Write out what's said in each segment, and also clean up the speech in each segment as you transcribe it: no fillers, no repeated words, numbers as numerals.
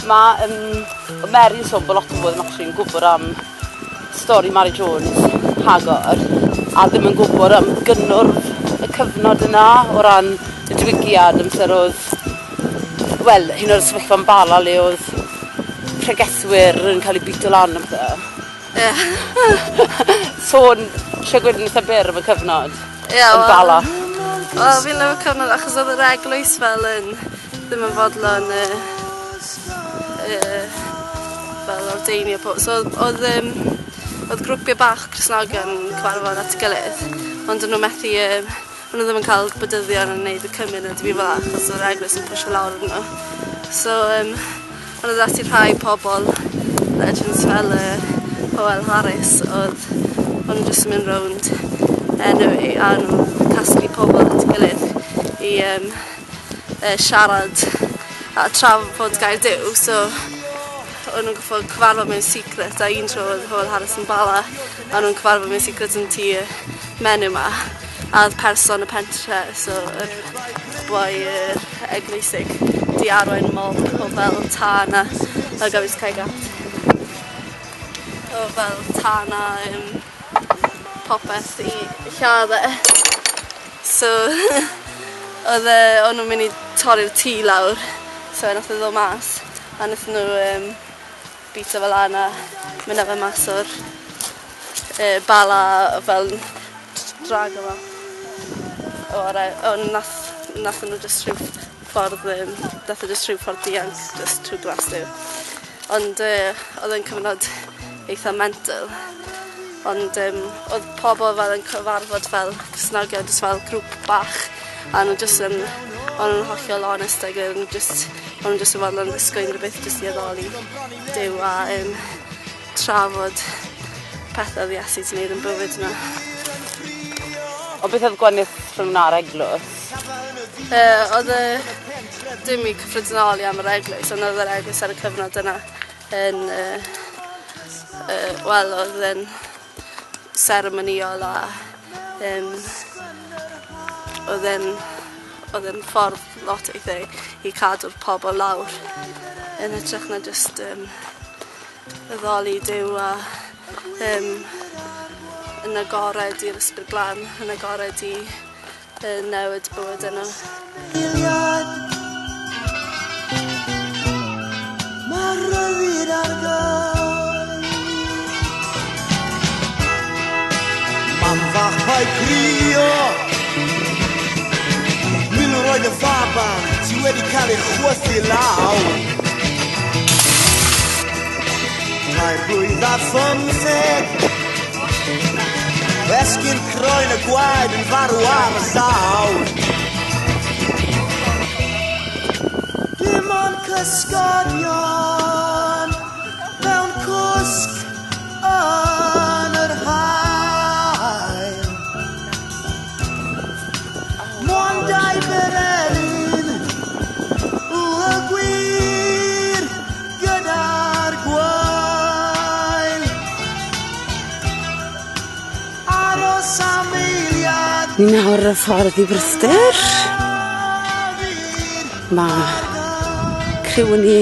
Mae Mary yn sôn bod lot o bobl yn gwybod am stori Mary Jones Hagor a ddim yn gwybod am gynnwrf y cyfnod yna o ran y diwygiad amser oedd wel, hyn o'r sefyllfa'n Bala le oedd pregethwyr yn cael eu bito lan am dda. Sôn eisiau gweud yn eitha byr am y cyfnod yn Bala. Wel, fi'n lyfio cyfnod achos oedd yr eglwys fel yn ddim yn fodlon fel ordeinio pob. So oedd grwpiau bach Cristnogion yn cyfarfod at ei gilydd, ond nhw methu, nhw ddim yn cael bodyddion yn gwneud y cymuned fi fel achos oedd yr eglwys yn pwysio lawr yn nhw. So, ond oedd ati rhai pobl, legends fel Hywel Harris, oedd nhw'n jyst yn mynd rownd enw a nhw'n casglu pobl at ei gilydd i siarad a trafod gair Duw. So, o'n nhw'n goffod cyfarfod mewn secret a un tro oedd Hywel Harris yn Bala a nhw'n cyfarfod mewn secret yn tŷ menyw yma a oedd person y pentre, so yr boi eglwysig di arwain mol o fel tân a gafis caigat o fel tân a popeth i lladd so o'n nhw'n mynd i torri'r tŷ lawr, so nath ddod mas a nath nhw bita fel an a mynd â fe mas o'r Bala fel drag yma. Nath nhw jyst rhyw ffordd dianc, jyst trwy glas Duw. Ond oedd yn cyfnod eitha mental. Ond oedd pobl fel yn cyfarfod fel Cristnogion, jyst fel grŵp bach, a nhw jyst yn hollol honest ag nhw jyst yn fodlon yn ddisgwyl rhywbeth jyst i addoli Duw a trafod pethau oedd Iesu ti'n gwneud yn bywyd yna. O beth oedd gwaniaeth rhwng na'r eglwys? Oedd dim i cyffredinoli am yr eglwys, ond oedd yr eglwys ar y cyfnod yna yn, wel, oedd yn seremoniol a oedd yn ffordd lot eithaf i cadw'r pobl lawr yn hytrach na jyst addoli Duw a yn agored i'r ysbryd glân, yn agored i newid bywyd yno. Mae'r rywyd ar gael Mam fach pai crio Milroedd y faban ti wedi cael ei chwythu lawr Tair blwydd a phymtheg Esgyn croen y gwaed yn farw ar y llaw Dim ond cysgodion mewn cwsg yn yr hael Mondau bereryn y gwir gyda'r gwael Aros am eiliad Ni nawr y ffordd i Brystyr. Mae criw ni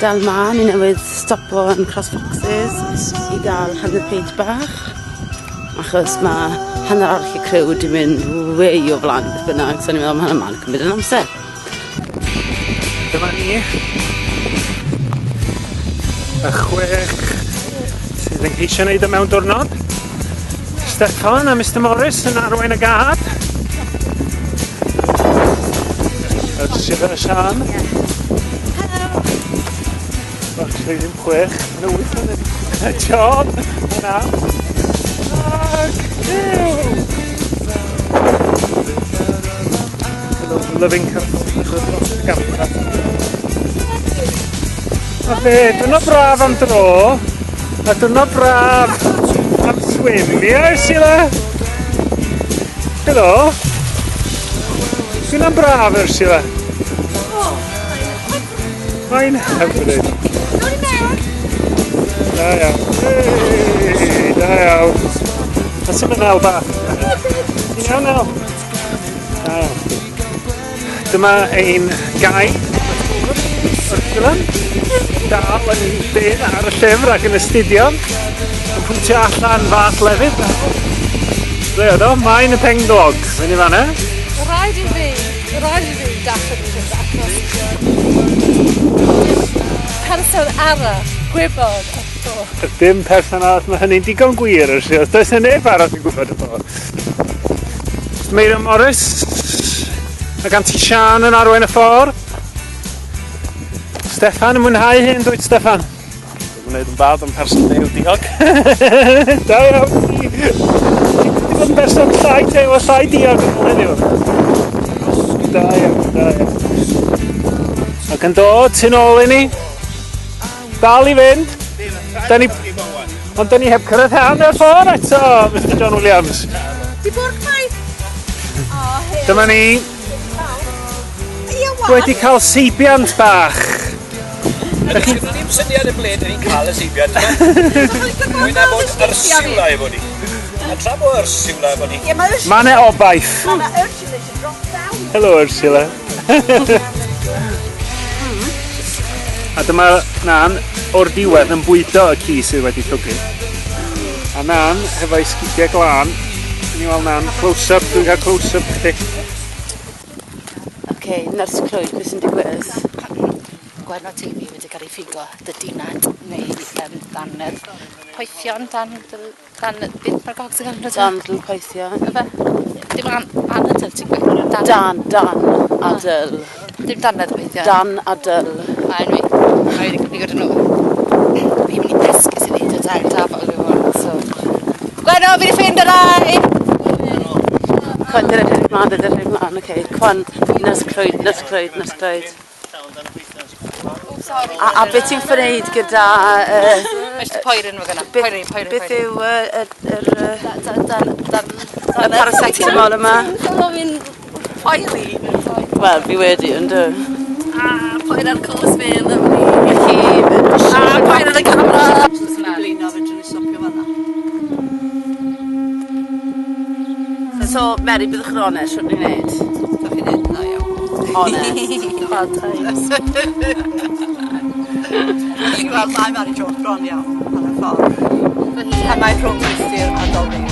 dal ma, ni newydd stopo yn Cross Foxes i gael hanner page bach achos mae hanner arall y criw wedi mynd wei o flaen beth bynnag, so ni'n meddwl mae hynny ma'n cymryd yn amser. Dyma ni y 6 sydd yn ceisio wneud y mewn diwrnod. Steffan a Mr Morris yn arwain y gad. Y Sian. Actually ddim 6, yn 8 yn John. Yna. Ac living camera. A fe, diwrnod braf am dro. A diwrnod braf am swim. Ie, Ursula? Helo. Dwi'n am braf, Ursula. Mae'n hyfryd. Da iawn. Hei, da iawn. Os yw'n mynd Nel bach? Ti'n iawn, Nel? Da iawn. Dyma ein gae. Dylan. Dal yn dyn ar y llyfr ac yn astudio. Yn pwyntio allan fath lefydd. Ble oedd o? Mae'n y penglog. Fy'n i fanna. Rhaid i fi darllen y llyfr achos person arall gwybod y ffordd. Dim person arall, mae hynny'n digon gwir yr sydd. Does yna neb arall yn gwybod y ffordd. Meira Morris, mae gan ti Sian yn arwain y ffordd. Steffan yn mwynhau hyn, dweud Steffan? Dwi'n gwneud yn bad yn person dew, diog. Da iawn. Ti'n bod yn person llai tew o llai diog yn hynny. Da iawn. Ac yn dod, ti'n ôl i ni. Dal i fynd. Ond da ni heb cyrraedd han o'r ffordd eto, Mr John Williams. Di bwrdd mai? Dyma ni. Wedi cael seibiant bach. Ydych chi'n syniad y ble dyn ni'n cael y seibiant yma? Mwy na bod yrsiwla efo ni. A tra bod yrsiwla efo ni. Mae yna obaith. Helo Ursula. A dyma Nan o'r diwedd yn bwydo y ci sydd wedi llwgu. A Nan, hefo'i sgidiau glân, ni weld Nan, close-up, dwi'n cael close-up chdi. Oce, nyrs Clwyd, beth sy'n digwydd? Gwerno TV wedi cael ei ffigo dy dinad neu danedd poethion dan beth mae'r gog sy'n gael Dandl poethion. Dim anadl ti'n gweud? Dan, adl. Dim danedd poethion? Dan, adl. A enwi, a wedi gwneud gyda nhw. Fi'n mynd i dysgu sy'n neud y dair tafel i fod, so... Gwerno, fi'n ffeind y rai! Cwan, dyr ymlaen, oce. Cwan, nyrs Clwyd. A beth ti'n ffyneud gyda... Mae'n poerin fo gyna. Beth yw y paracetamol yma? Fi'n poeri. Wel, fi wedi, ynddo. Poer ar cwrs fi yn Poer yn y camera. Blino fe drwy'n stopio fanna. So, Mary, byddwch yn onest, shwt ni'n neud? Da chi'n neud na iawn. Honest. Bad times. Dwi'n gweld mae Mary Jones bron iawn ar y ffordd. A mae rhwng Christi'r a Dolly.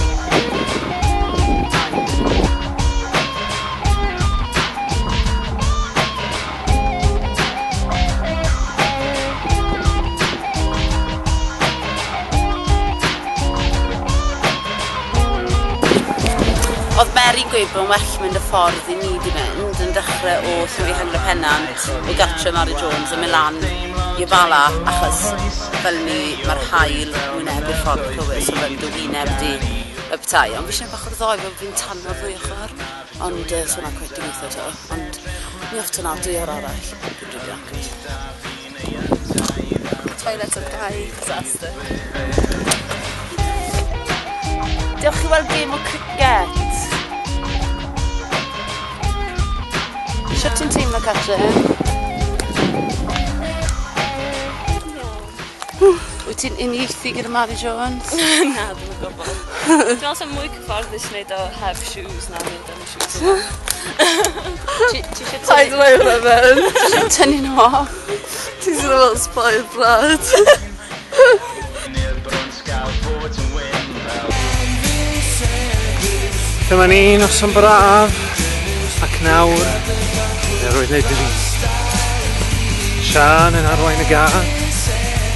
Oedd Mary'n gweud bod yn well mynd y ffordd i ni di mynd yn dechrau o Llywi Hengla Pennant o gartre Mary Jones yn mynd lan i Bala achos fel ni mae'r haul wynebu'r ffordd cywir so fel dwi'n wyneb di y bethau ond fi eisiau bach o'r ddoi fel fi'n tanno ddwy ochr ond so yna cweit dim weithio to ond mi off to nawr dwy o'r arall dwi'n rili angry. Toilet o gau, disaster. Diolch i weld game o cricket. Sut ti'n teimlo Catrin? Wyt ti'n uniaethu gyda Mary Jones? Na, dwi'n gwybod. Dwi'n meddwl sy'n mwy cyfforddus wneud o heb shoes na wneud o'n shoes yma. Ti eisiau tynnu nhw off? Ti'n sy'n fel spoiled brat. Dyma ni, noson braf, ac nawr, roedd neu dri. Sian yn arwain y gad,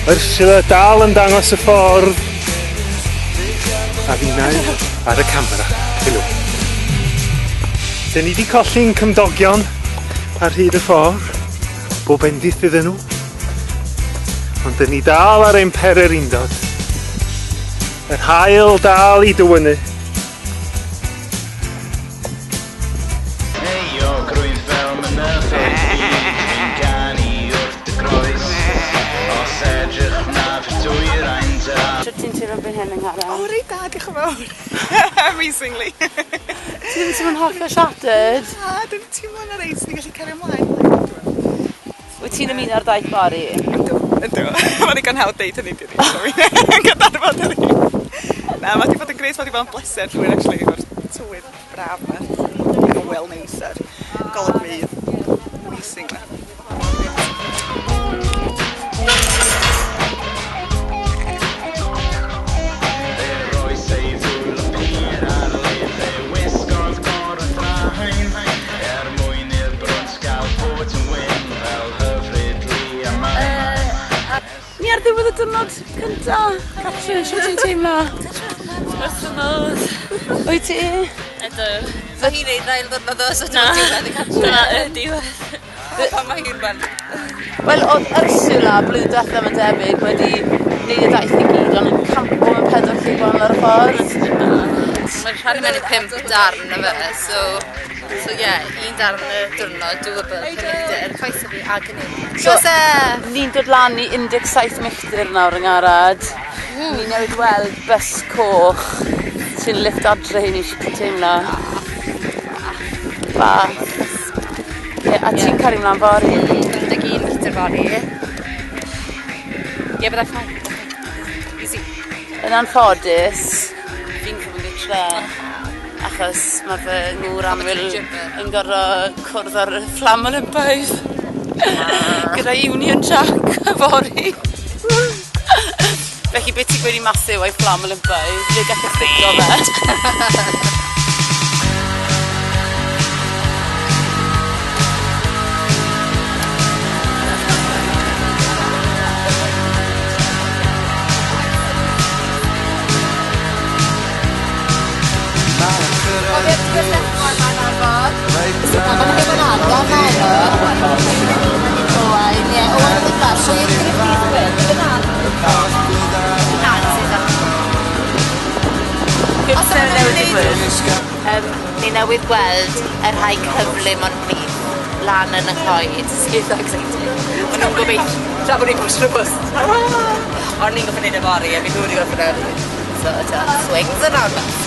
Ursula dal yn dangos y ffordd, a finnau ar y camera. Helo. Dyn ni wedi colli'n cymdogion ar hyd y ffordd, bob bendith iddyn nhw, ond dyn ni dal ar ein perer undod. Yr haul dal i dywynu. O, reit da, diolch yn fawr. Amazingly. Ti'n teimlo'n hollol shattered? Dwi'n teimlo'n ar eis, ni'n gallu cario ymlaen. Wyt ti'n ymuno ar daith bori? Yndw. Mae'n gan hawdd deud hynny, dwi ddim. Yn gydarfod hynny. Na, mae di bod yn gret, mae di bod yn bleser llwyr, actually, efo'r tywydd braf yma. Yn wel neis ar golwg fydd. Amazing, yma. ddiwedd y diwrnod cynta. Catrin, sio ti'n teimlo? Wrth y modd. Wyt ti? Ydw. So hi'n neud nail ddwrnod o, so ti'n diwedd y catrin. Dyna y diwedd. Pa mae hi'n ban? Wel, oedd Ursula blwyddyn diwethaf yn debyg wedi gwneud y daith i gyd, ond yn campo mewn 4 llwyfan ar y ffordd. Mae'n rhan mewn i 5 darn o fe, so ie, 1 darn y diwrnod, doable milltir, coesau fi ag yn un. So, ni'n dod lan i 17 milltir nawr yng Ngharad. Ni newid weld bus coch sy'n lift adre hyn i eisiau teimlo. Bach. A ti'n cario mlaen fori? 21 milltir fori. Ie, byddai ffain. Easy. Yn anffodus, fi'n cofyn gyda tre. Achos mae fy ngŵr amwyl yn gorau cwrdd ar y fflam Olympaidd. Gyda Union Jack y fori. Felly beth ti'n gweud i massive o'i fflam Olympaidd? Fe gallai stigo fe. Ni newydd gweld yr rhai cyflym o'n plith lan yn y coed. Eitha exciting. Ond nhw'n gobeithio, tra bod ni'n pwysio bws. Ond ni'n goffo neud y fori, a fi'n gwybod ni'n goffo neud. So, swings and roundabouts.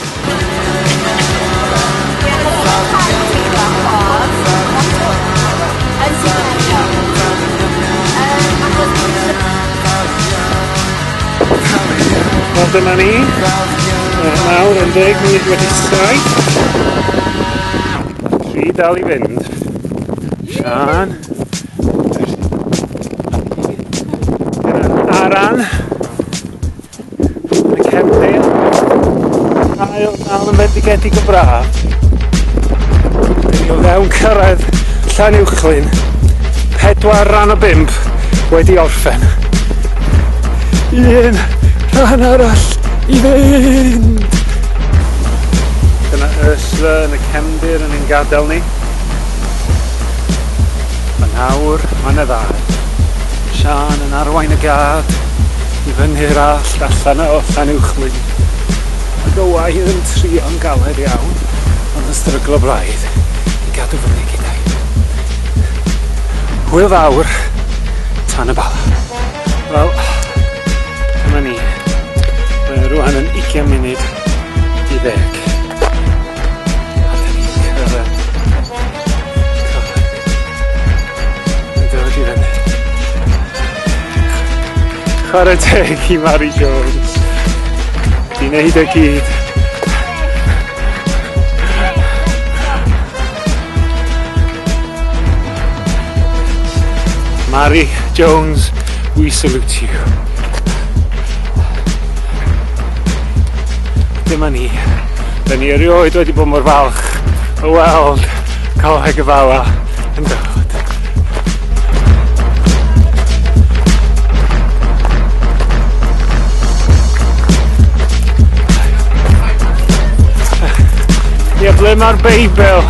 Wel, dyma ni. Nawr yn 10 munud wedi 7. 3 dal i fynd. Sian. Gyda'n Aran. Yn y cefndir. Ail dal yn fendigedig o braf. Ni o fewn cyrraedd Llanuwchlyn. 4 rhan o 5 wedi orffen. 1 rhan arall i fynd. Dyna Ursula yn y cefndir yn ein gadael ni. A nawr mae'n y ddau. Sian yn arwain y gad i fyny'r allt allan o Llanuwchlyn. Ac y waith yn trio'n galed iawn, ond yn stryglo blaidd i gadw fyny gyda'i. Hwyl fawr tan y bala. Wel, dyma ni. Mae rwan yn 20 munud i 10. A da ni'n cyrraedd yn dod i fyny. Chwarae teg i Mary Jones. Di wneud y gyd. Mary Jones, we salute you. Dyma ni. Da ni erioed wedi bod mor falch o weld coleg y fala yn dod. Ie, ble mae'r Beibl?